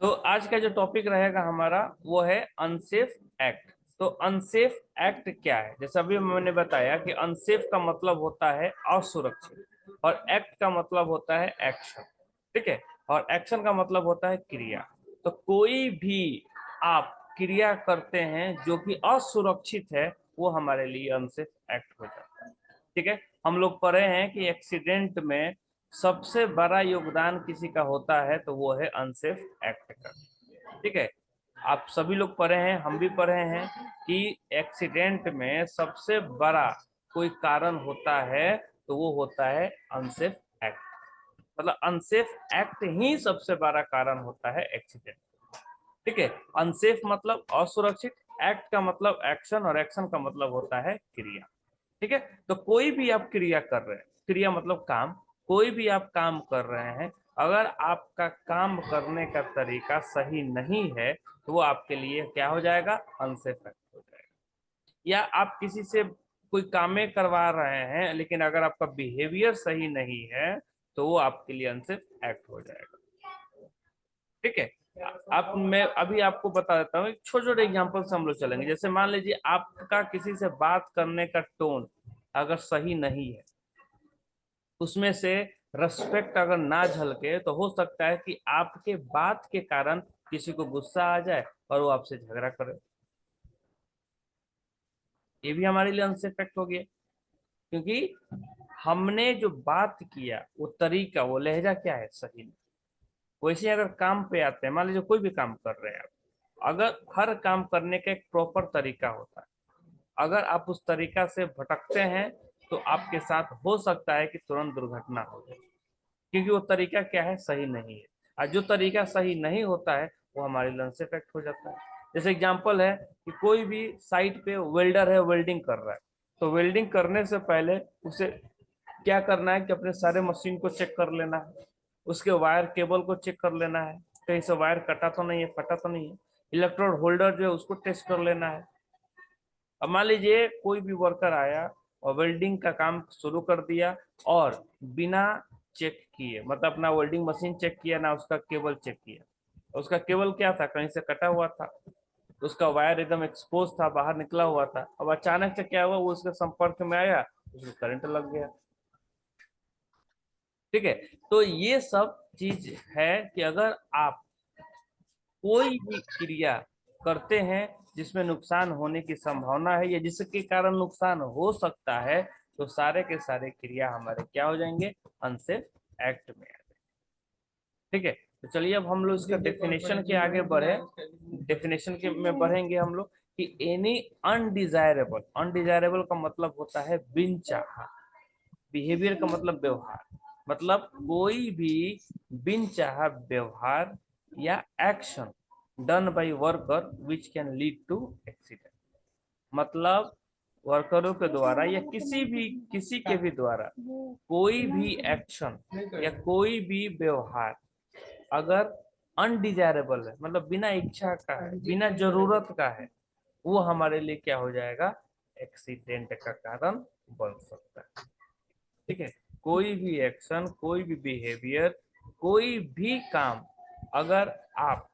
तो आज का जो टॉपिक रहेगा हमारा वो है अनसेफ एक्ट। तो अनसेफ एक्ट क्या है? जैसे अभी मैंने बताया कि अनसेफ का मतलब होता है असुरक्षित और एक्ट का मतलब होता है एक्शन। ठीक है, और एक्शन का मतलब होता है क्रिया। तो कोई भी आप क्रिया करते हैं जो कि असुरक्षित है वो हमारे लिए अनसेफ एक्ट हो जाता है। ठीक है, हम लोग पढ़े हैं कि एक्सीडेंट में सबसे बड़ा योगदान किसी का होता है तो वो है अनसेफ एक्ट का। ठीक है, आप सभी लोग पढ़े हैं, हम भी पढ़े हैं कि एक्सीडेंट में सबसे बड़ा कोई कारण होता है तो वो होता है अनसेफ एक्ट। मतलब अनसेफ एक्ट ही सबसे बड़ा कारण होता है एक्सीडेंट। ठीक है, अनसेफ मतलब असुरक्षित, एक्ट का मतलब एक्शन और एक्शन का मतलब होता है क्रिया। ठीक है, तो कोई भी आप क्रिया कर रहे हैं, क्रिया मतलब काम, कोई भी आप काम कर रहे हैं, अगर आपका काम करने का तरीका सही नहीं है तो वो आपके लिए क्या हो जाएगा? अनसेफ एक्ट हो जाएगा। या आप किसी से कोई कामें करवा रहे हैं लेकिन अगर आपका बिहेवियर सही नहीं है तो वो आपके लिए अनसेफ एक्ट हो जाएगा। ठीक है, आप मैं अभी आपको बता देता हूँ, छोटे छोटे एग्जाम्पल से हम लोग चलेंगे। जैसे मान लीजिए आपका किसी से बात करने का टोन अगर सही नहीं है, उसमें से रेस्पेक्ट अगर ना झलके तो हो सकता है कि आपके बात के कारण किसी को गुस्सा आ जाए और वो आपसे झगड़ा करे। ये भी हमारे लिए अनसेफ एक्ट हो गया, क्योंकि हमने जो बात किया वो तरीका, वो लहजा क्या है? सही नहीं। वैसे अगर काम पे आते हैं, मान लीजिए कोई भी काम कर रहे हैं आप, अगर हर काम करने का एक प्रॉपर तरीका होता है, अगर आप उस तरीका से भटकते हैं तो आपके साथ हो सकता है कि तुरंत दुर्घटना हो जाए, क्योंकि वो तरीका क्या है? सही नहीं है। और जो तरीका सही नहीं होता है वो हमारे लंच इफेक्ट हो जाता है। जैसे एग्जांपल है कि कोई भी साइट पे वेल्डर है, वेल्डिंग कर रहा है, तो वेल्डिंग करने से पहले उसे क्या करना है कि अपने सारे मशीन को चेक कर लेना है, उसके वायर केबल को चेक कर लेना है, कहीं से वायर कटा तो नहीं है, फटा तो नहीं है, इलेक्ट्रोड होल्डर जो है उसको टेस्ट कर लेना है। अब मान लीजिए कोई भी वर्कर आया और वेल्डिंग का काम शुरू कर दिया और बिना चेक किए, मतलब अपना वेल्डिंग मशीन चेक किया ना उसका केबल चेक किया, उसका केबल क्या था? कहीं से कटा हुआ था, उसका वायर एकदम एक्सपोज था, बाहर निकला हुआ था। अब अचानक से क्या हुआ, वो उसके संपर्क में आया, उसको करंट लग गया। ठीक है, तो ये सब चीज है कि अगर आप कोई भी क्रिया करते हैं जिसमें नुकसान होने की संभावना है या जिसके कारण नुकसान हो सकता है, तो सारे के सारे क्रिया हमारे क्या हो जाएंगे? अनसेफ एक्ट में आ जाएंगे। ठीक है, तो चलिए अब हम लोग इसका डेफिनेशन के आगे बढ़े। डेफिनेशन के में बढ़ेंगे हम लोग कि एनी अनडिजायरेबल, अनडिजायरेबल का मतलब होता है बिन चाहा, बिहेवियर का मतलब व्यवहार, मतलब कोई भी बिन चाहा व्यवहार या action done by worker which can lead to accident. मतलब वर्करों के द्वारा या किसी के भी द्वारा कोई भी एक्शन या कोई भी व्यवहार अगर अनडिजायरेबल है, मतलब बिना इच्छा का है, बिना जरूरत का है, वो हमारे लिए क्या हो जाएगा? एक्सीडेंट का कारण बन सकता है। ठीक है, कोई भी एक्शन, कोई भी बिहेवियर, कोई भी काम अगर आप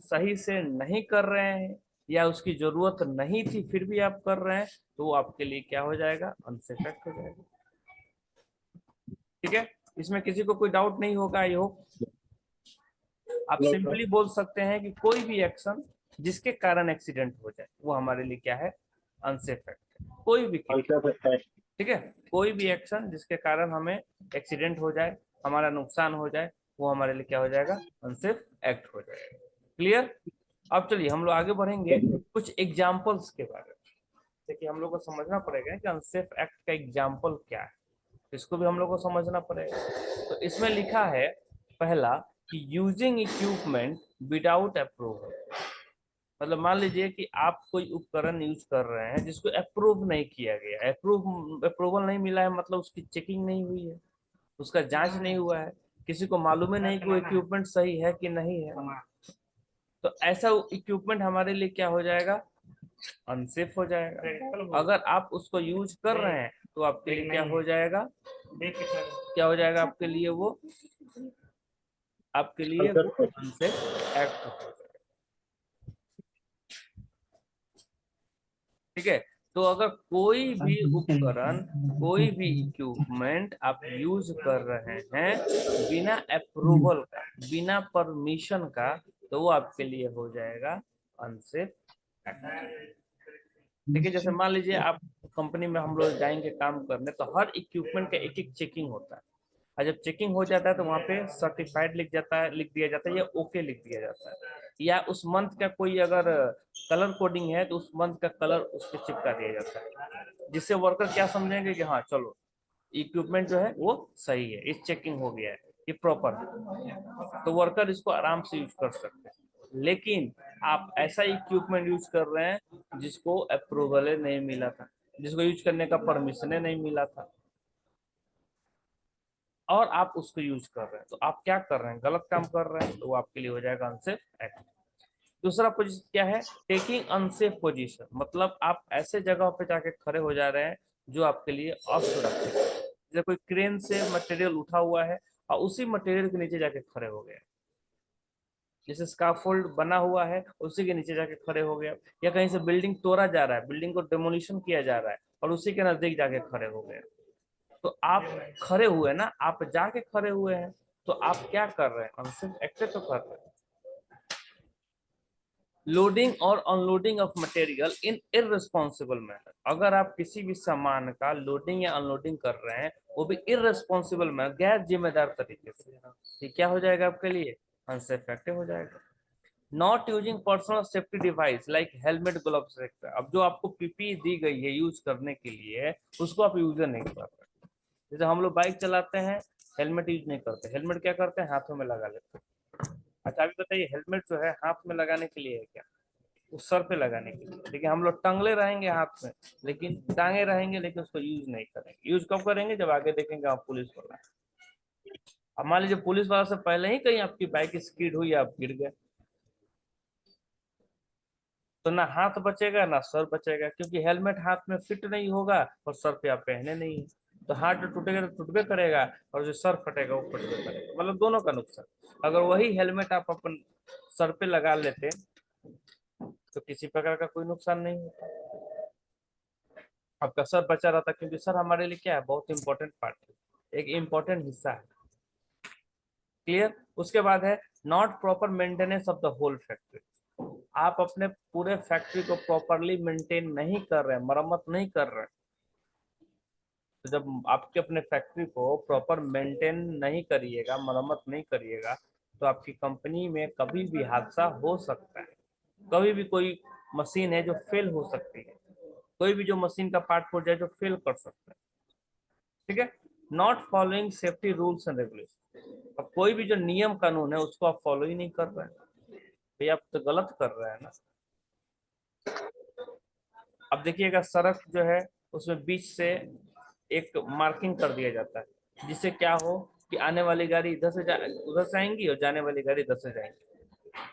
सही से नहीं कर रहे हैं या उसकी जरूरत नहीं थी फिर भी आप कर रहे हैं तो वो आपके लिए क्या हो जाएगा? अनसेफ एक्ट हो जाएगा। ठीक है, इसमें किसी को कोई डाउट नहीं होगा, आई होप। आप सिंपली बोल सकते हैं कि कोई भी एक्शन जिसके कारण एक्सीडेंट हो जाए वो हमारे लिए क्या है? अनसेफ एक्ट है। कोई भी क्रिया, ठीक है, कोई भी एक्शन जिसके कारण हमें एक्सीडेंट हो जाए, हमारा नुकसान हो जाए, वो हमारे लिए क्या हो जाएगा? अनसेफ एक्ट हो जाएगा। क्लियर? अब चलिए हम लोग आगे बढ़ेंगे कुछ एग्जाम्पल्स के बारे में। देखिए हम लोग को समझना पड़ेगा कि अनसेफ एक्ट का एग्जाम्पल क्या है, इसको भी हम लोग को समझना पड़ेगा। तो इसमें लिखा है पहला कि यूजिंग इक्विपमेंट विदाउट अप्रूवल। मतलब मान लीजिए कि आप कोई उपकरण यूज कर रहे हैं जिसको अप्रूव नहीं किया गया, अप्रूवल नहीं मिला है, मतलब उसकी चेकिंग नहीं हुई है, उसका जांच नहीं हुआ है, किसी को मालूम ही नहीं कि वो इक्विपमेंट सही है कि नहीं है, तो ऐसा इक्विपमेंट हमारे लिए क्या हो जाएगा? अनसेफ हो जाएगा। अगर आप उसको यूज कर रहे हैं तो आपके लिए क्या हो जाएगा? क्या हो जाएगा आपके लिए? वो आपके लिए अनसेफ एक्ट हो। ठीक है, तो अगर कोई भी उपकरण, कोई भी इक्विपमेंट आप यूज कर रहे हैं बिना अप्रूवल का, बिना परमिशन का, तो वो आपके लिए हो जाएगा अनसेफ एक्ट। ठीक है, जैसे मान लीजिए आप कंपनी में, हम लोग जाएंगे काम करने, तो हर इक्विपमेंट का एक एक चेकिंग होता है, और जब चेकिंग हो जाता है तो वहां पे सर्टिफाइड लिख जाता है, लिख दिया जाता है, या ओके लिख दिया जाता है, या उस मंथ का कोई अगर कलर कोडिंग है तो उस मंथ का कलर उस पर चिपका दिया जाता है, जिससे वर्कर क्या समझेंगे कि हाँ चलो इक्विपमेंट जो है वो सही है, इस चेकिंग हो गया है, ये प्रॉपर है, तो वर्कर इसको आराम से यूज कर सकते हैं। लेकिन आप ऐसा इक्विपमेंट यूज कर रहे हैं जिसको अप्रूवल नहीं मिला था, जिसको यूज करने का परमिशन नहीं मिला था, और आप उसको यूज कर रहे हैं, तो आप क्या कर रहे हैं, गलत काम कर रहे हैं, तो वो आपके लिए हो जाएगा अनसेफ एक्ट। दूसरा पोजीशन क्या है, टेकिंग अनसेफ पोजीशन, मतलब आप ऐसे जगह पे जाके खड़े हो जा रहे हैं जो आपके लिए असुरक्षित है। जैसे कोई क्रेन से मटेरियल उठा हुआ है और उसी मटेरियल के नीचे जाके खड़े हो गए, जैसे स्काफोल्ड बना हुआ है उसी के नीचे जाके खड़े हो गए, या कहीं से बिल्डिंग तोड़ा जा रहा है, बिल्डिंग को डेमोलिशन किया जा रहा है और उसी के नजदीक जाके खड़े हो गए, तो आप खड़े हुए ना, आप जाके खड़े हुए हैं, तो आप क्या कर रहे हैं, अनसेफ एक्ट तो कर रहे हैं। लोडिंग और unloading of material in irresponsible manner, अगर आप किसी भी सामान का लोडिंग या अनलोडिंग कर रहे हैं वो भी इररिस्पॉन्सिबल मैनर, गैर जिम्मेदार तरीके से, ये क्या हो जाएगा आपके लिए, अनसेफ एक्ट हो जाएगा। Not using personal safety device like helmet, gloves, अब जो आपको पीपी दी गई है यूज करने के लिए, उसको आप यूज नहीं कर रहे। जैसे हम लोग बाइक चलाते हैं, हेलमेट यूज नहीं करते, हेलमेट क्या करते हैं, हाथों में लगा लेते हैं। अच्छा अभी बताइए, हेलमेट जो है हाथ में लगाने के लिए है क्या, उस सर पे लगाने के लिए, लेकिन हम लोग टंगले रहेंगे हाथ में, लेकिन टांगे रहेंगे, लेकिन उसको यूज नहीं करेंगे। यूज कब करेंगे, जब आगे देखेंगे आप पुलिस वाला। अब मान लीजिए पुलिस वाला से पहले ही कहीं आपकी बाइक स्कीड हुई, आप गिर गए, तो ना हाथ बचेगा ना सर बचेगा, क्योंकि हेलमेट हाथ में फिट नहीं होगा और सर पे आप पहने नहीं है, तो हाथ जो टूटेगा तो टूटबे करेगा, और जो सर फटेगा वो फटबे करेगा, मतलब दोनों का नुकसान। अगर वही हेलमेट आप अपन सर पे लगा लेते तो किसी प्रकार का कोई नुकसान नहीं होता, आपका सर बचा रहता, क्योंकि सर हमारे लिए क्या है, बहुत इंपॉर्टेंट पार्ट है, एक इंपॉर्टेंट हिस्सा है। क्लियर। उसके बाद है not proper maintenance of the whole factory, आप अपने पूरे फैक्ट्री को प्रॉपरली मेंटेन नहीं कर रहे हैं, मरम्मत नहीं कर रहे हैं, तो जब आपके अपने फैक्ट्री को प्रॉपर मेंटेन नहीं करिएगा, मरम्मत नहीं करिएगा, तो आपकी कंपनी में कभी भी हादसा हो सकता है, कभी भी कोई मशीन है जो फेल हो सकती है, कोई भी जो मशीन का पार्ट हो जाए जो फेल कर सकता है। ठीक है। Not following safety rules and regulation, अब कोई भी जो नियम कानून है उसको आप फॉलो ही नहीं कर रहे हैं, तो आप तो गलत कर रहे हैं ना। अब देखिएगा सड़क जो है उसमें बीच से एक मार्किंग कर दिया जाता है, जिससे क्या हो कि आने वाली गाड़ी इधर से उधर से आएंगी और जाने वाली गाड़ी इधर से जाएंगी।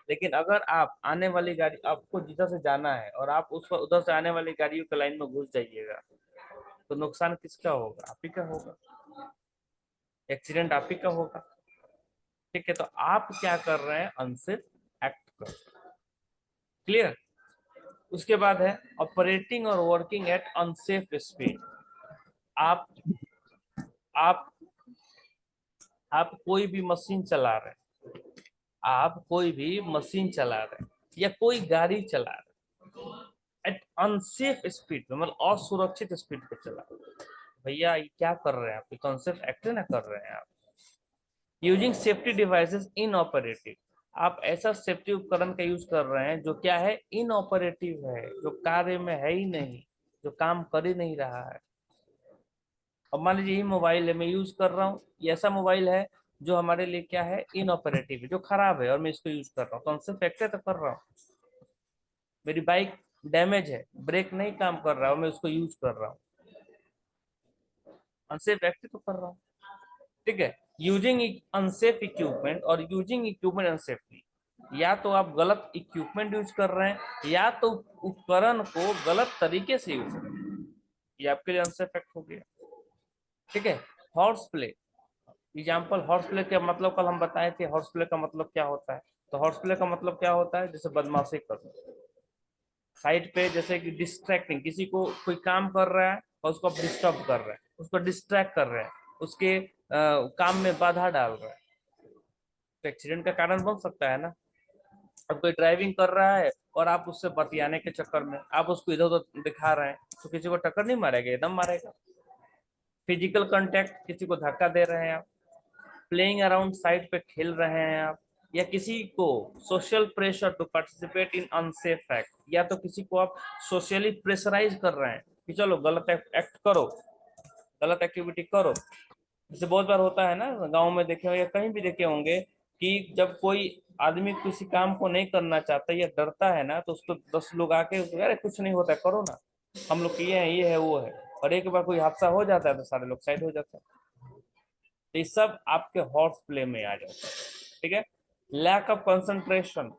लेकिन अगर आप आने वाली गाड़ी, आपको जिधर से जाना है और आप उस उधर से आने वाली गाड़ियों के लाइन में घुस जाइएगा, तो नुकसान किसका होगा, आप ही का होगा, एक्सीडेंट आप ही का होगा। ठीक है, तो आप क्या कर रहे हैं, अनसेफ एक्ट कर रहे हैं। क्लियर। उसके बाद है ऑपरेटिंग और वर्किंग एट अनसेफ स्पीड, आप आप आप कोई भी मशीन चला रहे हैं, आप कोई भी मशीन चला रहे हैं या कोई गाड़ी चला रहे हैं एट अनसेफ स्पीड में, मतलब असुरक्षित स्पीड पे चला रहे हैं, भैया ये क्या कर रहे हैं आप, कॉन्सेप्ट एक्ट ना कर रहे हैं आप। Using safety devices in operative, आप ऐसा सेफ्टी उपकरण का यूज कर रहे हैं जो क्या है, इन ऑपरेटिव है, जो कार्य में है ही नहीं, जो काम कर ही नहीं रहा है। अब मान लीजिए ये मोबाइल है, मैं यूज कर रहा हूँ, ये ऐसा मोबाइल है जो हमारे लिए क्या है, इन ऑपरेटिव है, जो खराब है, और मैं इसको यूज कर रहा हूँ, तो अनसेफ एक्ट तो कर रहा हूँ। मेरी बाइक डैमेज है, ब्रेक नहीं काम कर रहा है, मैं उसको यूज कर रहा हूँ, अनसेफ एक्ट तो कर रहा हूँ। ठीक है। यूजिंग अनसेफ इक्विपमेंट और यूजिंग इक्विपमेंट अनसेफली, या तो आप गलत इक्विपमेंट यूज कर रहे हैं या तो उपकरण को गलत तरीके से यूज कर रहे हैं, ये आपके लिए अनसेफ एक्ट हो गया। ठीक है। Horse play, example horse play का मतलब कल हम बताए थे, हॉर्स प्ले का मतलब क्या होता है। तो हॉर्स प्ले का मतलब क्या होता है, जैसे बदमाशी करना साइड पे, जैसे कि डिस्ट्रैक्टिंग, किसी को कोई काम कर रहा है और उसको आप डिस्टर्ब कर रहे हैं, उसको डिस्ट्रैक्ट कर रहे हैं, उसके काम में बाधा डाल रहा है, तो एक्सीडेंट का कारण बन सकता है ना। अब कोई ड्राइविंग कर रहा है और आप उससे बतियाने के चक्कर में आप उसको इधर उधर दिखा रहे हैं, तो किसी को टक्कर नहीं मारेगा, एकदम मारेगा। फिजिकल कांटेक्ट, किसी को धक्का दे रहे हैं आप, प्लेइंग अराउंड साइड पे खेल रहे हैं आप, या किसी को social pressure to participate in unsafe act, या तो किसी को आप सोशली प्रेशराइज कर रहे हैं कि चलो गलत एक्ट करो, गलत एक्टिविटी करो। जैसे बहुत बार होता है ना, गांव में देखे हो या कहीं भी देखे होंगे कि जब कोई आदमी किसी काम को नहीं करना चाहता या डरता है ना, तो उसको 10 लोग आके अरे कुछ नहीं होता है, करो ना, हम लोग किए हैं, ये है वो है, और एक बार कोई हादसा हो जाता है तो सारे लोग साइड हो जाते हैं। तो ये सब आपके हॉर्स प्ले में आ जाता है। ठीक है। लैक ऑफ कंसंट्रेशन,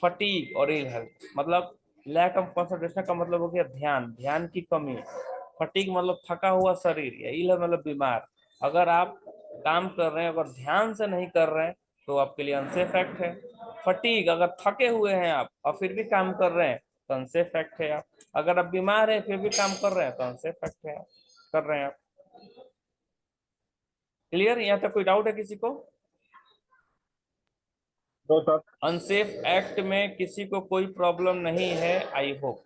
फटीग और इल हेल्थ, मतलब लैक ऑफ कंसंट्रेशन का मतलब हो गया ध्यान, ध्यान की कमी। फटीग मतलब थका हुआ शरीर, या इल मतलब बीमार। अगर आप काम कर रहे हैं अगर ध्यान से नहीं कर रहे हैं तो आपके लिए अनसेफ एक्ट है। फटीग, अगर थके हुए हैं आप और फिर भी काम कर रहे हैं तो अनसेफ एक्ट है आप। अगर आप बीमार हैं फिर भी काम कर रहे हैं तो अनसेफ एक्ट है, कर रहे हैं आप। क्लियर, यहाँ तक कोई डाउट है किसी को? तो सर। अनसेफ एक्ट में किसी को कोई प्रॉब्लम नहीं है, आई होप।